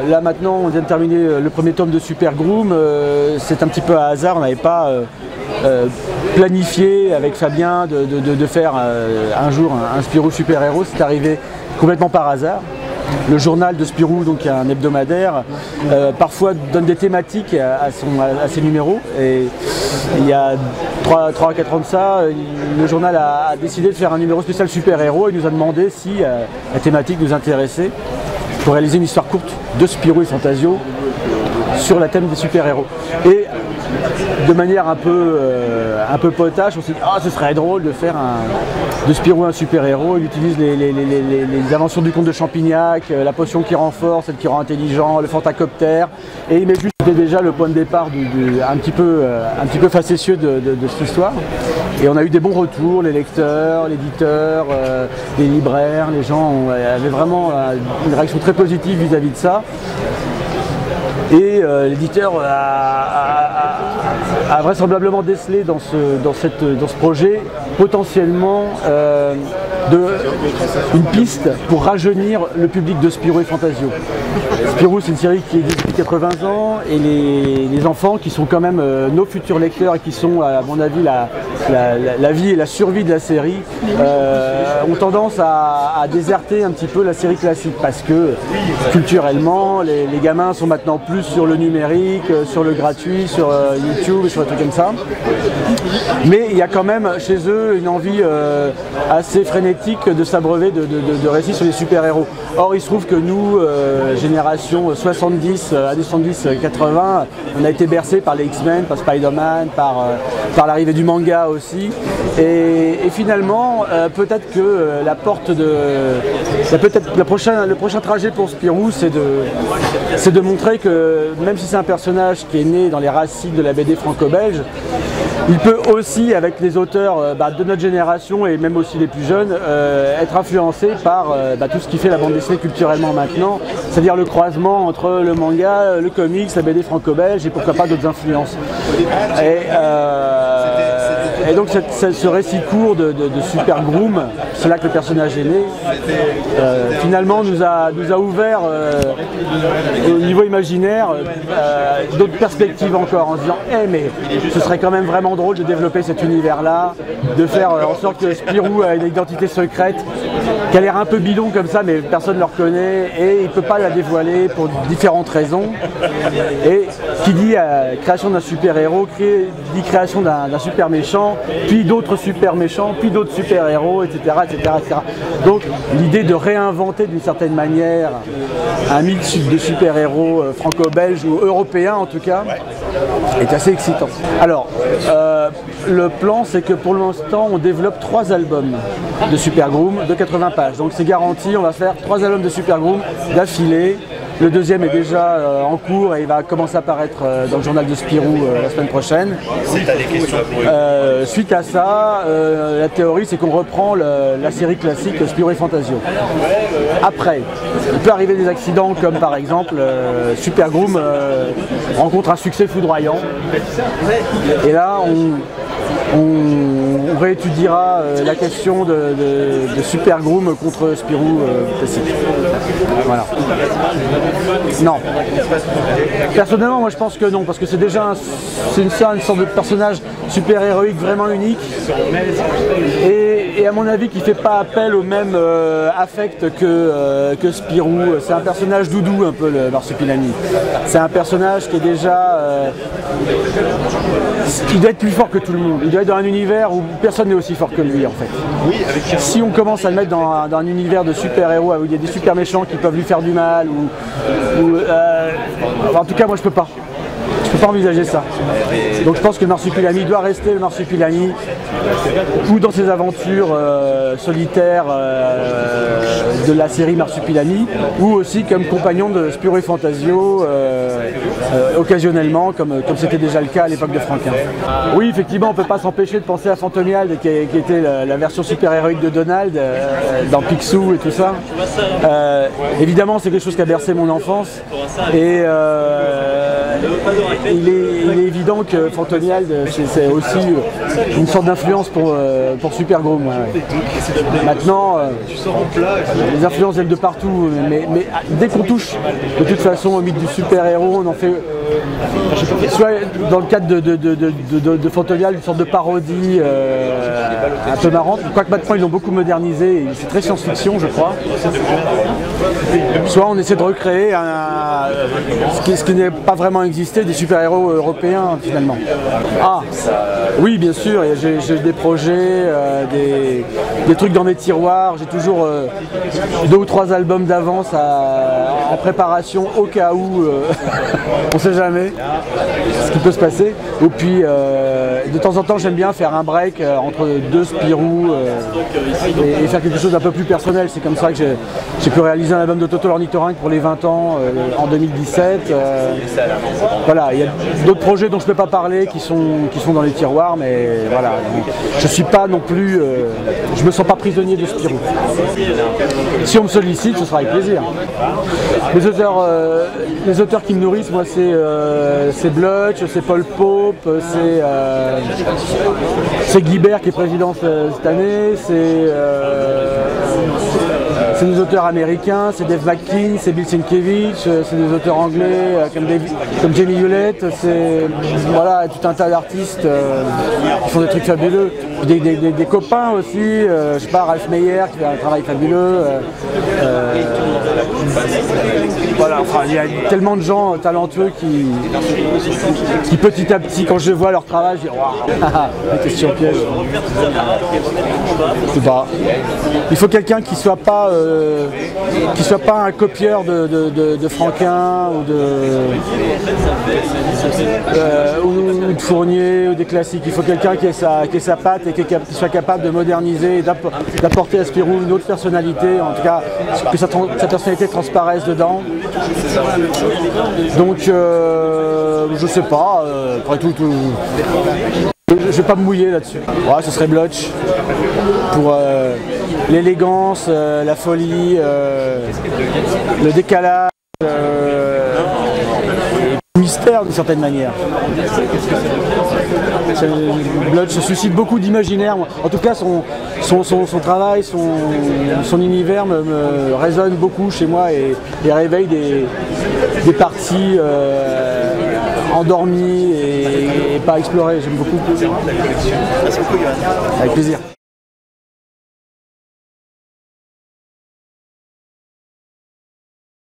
là maintenant, on vient de terminer le premier tome de Super Groom. C'est un petit peu à hasard, on n'avait pas planifié avec Fabien de faire un jour un Spirou super-héros. C'est arrivé complètement par hasard. Le journal de Spirou, donc un hebdomadaire, parfois donne des thématiques à ses numéros. Et il y a 3 à 4 ans de ça, le journal a décidé de faire un numéro spécial super-héros et nous a demandé si la thématique nous intéressait pour réaliser une histoire courte de Spirou et Fantasio sur la thème des super-héros. Et de manière un peu potache, on s'est dit « Ah, ce serait drôle de faire de Spirou un super-héros ». Il utilise les inventions du comte de Champignac, la potion qui renforce, celle qui rend intelligent, le fantacoptère. Et il met juste déjà le point de départ un petit peu facétieux de cette histoire. Et on a eu des bons retours, les lecteurs, l'éditeur, les libraires, les gens avaient vraiment une réaction très positive vis-à-vis de ça. Et l'éditeur a vraisemblablement décelé dans ce projet potentiellement une piste pour rajeunir le public de Spirou et Fantasio. Spirou, c'est une série qui existe depuis 80 ans et les enfants qui sont quand même nos futurs lecteurs et qui sont à mon avis la vie et la survie de la série ont tendance à déserter un petit peu la série classique parce que culturellement les gamins sont maintenant plus sur le numérique, sur le gratuit, sur YouTube, sur des trucs comme ça. Mais il y a quand même chez eux une envie assez frénétique de s'abreuver de récits sur les super-héros. Or il se trouve que nous, génération 70, années 70, 80, on a été bercés par les X-Men, par Spider-Man, par l'arrivée du manga aussi. Et finalement, peut-être que le prochain trajet pour Spirou, c'est de montrer que même si c'est un personnage qui est né dans les racines de la BD franco-belge, il peut aussi, avec les auteurs de notre génération et même aussi les plus jeunes, être influencé par tout ce qui fait la bande dessinée culturellement maintenant, c'est-à-dire le croisement entre le manga, le comics, la BD franco-belge et pourquoi pas d'autres influences. Et donc ce récit court de Super Groom, c'est là que le personnage est né, finalement nous a ouvert au niveau imaginaire d'autres perspectives encore, en se disant mais ce serait quand même vraiment drôle de développer cet univers-là, de faire en sorte que Spirou a une identité secrète qui a l'air un peu bidon comme ça, mais personne ne le reconnaît et il ne peut pas la dévoiler pour différentes raisons. Et qui dit création d'un super-héros, dit création d'un super méchant, puis d'autres super méchants, puis d'autres super-héros, etc., etc., etc. Donc l'idée de réinventer d'une certaine manière un mix de super-héros franco-belges ou européens en tout cas est assez excitant. Alors le plan c'est que pour l'instant on développe 3 albums de Super Groom de 80 pages. Donc c'est garanti, on va faire 3 albums de Super Groom d'affilée. Le deuxième est déjà en cours et il va commencer à apparaître dans le journal de Spirou la semaine prochaine. Suite à ça, la théorie c'est qu'on reprend la série classique Spirou et Fantasio. Après, il peut arriver des accidents comme par exemple Super Groom rencontre un succès foudroyant. Et là on réétudiera la question de Super Groom contre Spirou classique. Voilà. Non. Personnellement, moi je pense que non, parce que c'est déjà une sorte de personnage super-héroïque vraiment unique. Et à mon avis, qui ne fait pas appel au même affect que Spirou. C'est un personnage doudou un peu, le Marsupilami. C'est un personnage qui est déjà... il doit être plus fort que tout le monde. Il doit être dans un univers où personne n'est aussi fort que lui en fait. Si on commence à le mettre dans un univers de super-héros où il y a des super méchants qui peuvent lui faire du mal, en tout cas moi je peux pas. Je peux pas envisager ça. Donc je pense que le Marsupilami doit rester le Marsupilami, ou dans ses aventures solitaires de la série Marsupilami, ou aussi comme compagnon de Spirou et Fantasio, occasionnellement, comme c'était déjà le cas à l'époque de Franquin. Oui, effectivement, on ne peut pas s'empêcher de penser à Fantomiald, qui était la version super-héroïque de Donald, dans Picsou et tout ça. Évidemment, c'est quelque chose qui a bercé mon enfance, et il est évident que Fantoniald, c'est aussi une sorte d'influence pour Super Groom. Ouais. Maintenant, les influences viennent de partout, mais dès qu'on touche de toute façon au mythe du super-héros, on en fait, soit dans le cadre de Fantoniald, une sorte de parodie un peu marrante, quoique maintenant ils l'ont beaucoup modernisé, c'est très science-fiction je crois. Soit on essaie de recréer ce qui n'est pas vraiment existé, des super-héros européens finalement. Ah, oui bien sûr, j'ai des projets, des trucs dans mes tiroirs, j'ai toujours 2 ou 3 albums d'avance en préparation au cas où, on sait jamais ce qui peut se passer. Et puis de temps en temps j'aime bien faire un break entre 2 Spirou et faire quelque chose d'un peu plus personnel. C'est comme ça que j'ai pu réaliser un album de Toto l'Ornithorynque pour les 20 ans en 2017. Voilà, il y a d'autres projets dont je ne peux pas parler qui sont dans les tiroirs, mais voilà, je suis pas non plus, je me sens pas prisonnier de Spirou. Si on me sollicite, ce sera avec plaisir. Les auteurs qui me nourrissent, moi, c'est Blutch, c'est Paul Pope, c'est Guibert qui est président cette année, c'est des auteurs américains, c'est Dave McKean, c'est Bill Sienkiewicz, c'est des auteurs anglais comme Jamie Hewlett, c'est voilà, tout un tas d'artistes qui font des trucs fabuleux. Des copains aussi, je sais pas, Ralph Meyer qui fait un travail fabuleux. Voilà, enfin, il y a tellement de gens talentueux qui petit à petit, quand je vois leur travail, je dis waouh, question piège. Je sais pas. Il faut quelqu'un qui soit pas un copieur de Franquin ou de Fournier ou des classiques. Il faut quelqu'un qui ait sa patte et qui soit capable de moderniser et d'apporter à Spirou une autre personnalité, en tout cas que sa personnalité transparaisse dedans. Donc je sais pas, après tout, je vais pas me mouiller là-dessus. Ouais, ce serait Blutch pour l'élégance, la folie, le décalage, le mystère d'une certaine manière. Blutch suscite beaucoup d'imaginaire. En tout cas, son travail, son univers me résonne beaucoup chez moi et réveille des parties endormies et pas explorées. J'aime beaucoup. Merci beaucoup, Yoann. Avec plaisir.